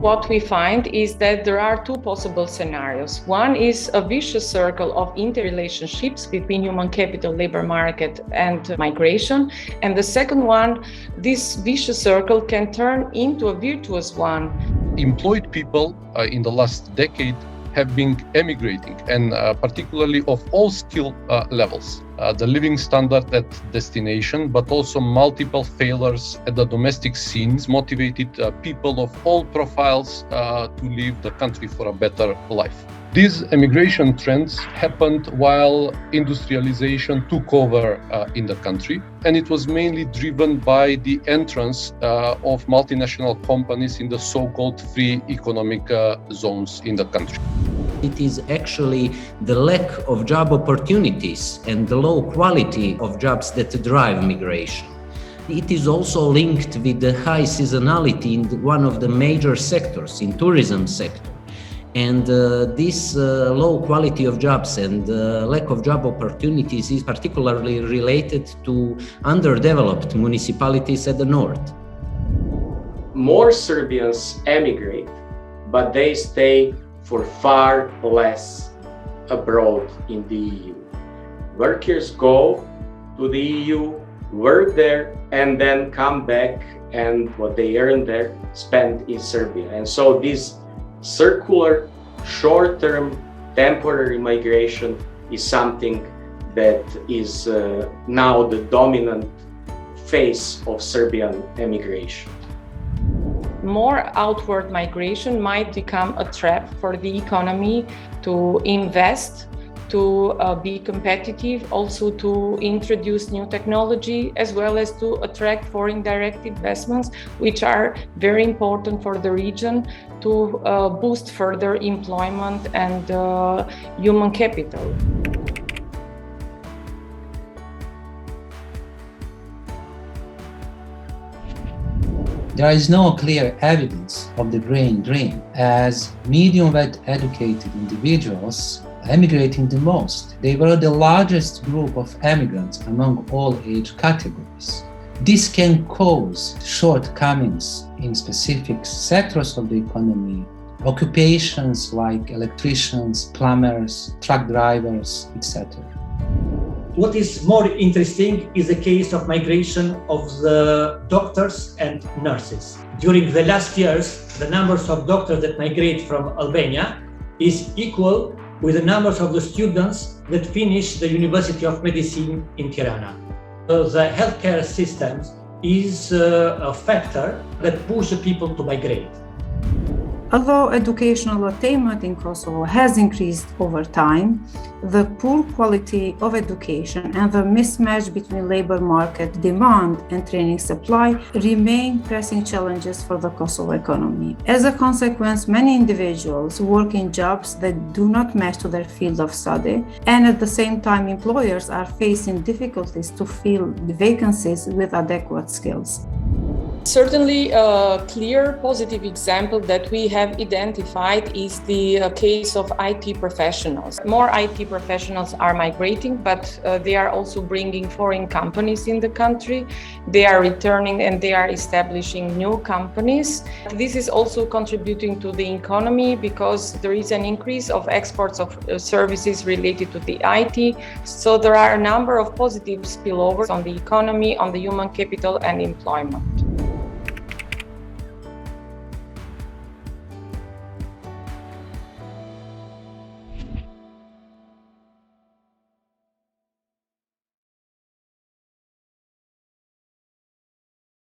What we find is that there are two possible scenarios. One is a vicious circle of interrelationships between human capital, labor market, and migration. And the second one, this vicious circle can turn into a virtuous one. Employed people in the last decade have been emigrating, and particularly of all skill levels. The living standard at destination, but also multiple failures at the domestic scenes motivated people of all profiles to leave the country for a better life. These emigration trends happened while industrialization took over in the country, and it was mainly driven by the entrance of multinational companies in the so-called free economic zones in the country. It is actually the lack of job opportunities and the low quality of jobs that drive migration. It is also linked with the high seasonality in one of the major sectors, in tourism sector. And this low quality of jobs and lack of job opportunities is particularly related to underdeveloped municipalities at the north. More Serbians emigrate, but they stay for far less abroad in the EU. Workers go to the EU, work there, and then come back, and what they earn there spend in Serbia. And so this circular, short-term, temporary migration is something that is now the dominant face of Serbian emigration. More outward migration might become a trap for the economy to invest, to be competitive, also to introduce new technology, as well as to attract foreign direct investments, which are very important for the region to boost further employment and human capital. There is no clear evidence of the brain drain, as medium-weight educated individuals emigrating the most. They were the largest group of emigrants among all age categories. This can cause shortcomings in specific sectors of the economy, occupations like electricians, plumbers, truck drivers, etc. What is more interesting is the case of migration of the doctors and nurses. During the last years, the numbers of doctors that migrate from Albania is equal with the numbers of the students that finish the University of Medicine in Tirana. The healthcare system is a factor that pushes people to migrate. Although educational attainment in Kosovo has increased over time, the poor quality of education and the mismatch between labor market demand and training supply remain pressing challenges for the Kosovo economy. As a consequence, many individuals work in jobs that do not match to their field of study, and at the same time, employers are facing difficulties to fill the vacancies with adequate skills. Certainly, a clear positive example that we have identified is the case of IT professionals. More IT professionals are migrating, but they are also bringing foreign companies in the country. They are returning and they are establishing new companies. This is also contributing to the economy because there is an increase of exports of services related to the IT. So there are a number of positive spillovers on the economy, on the human capital and employment.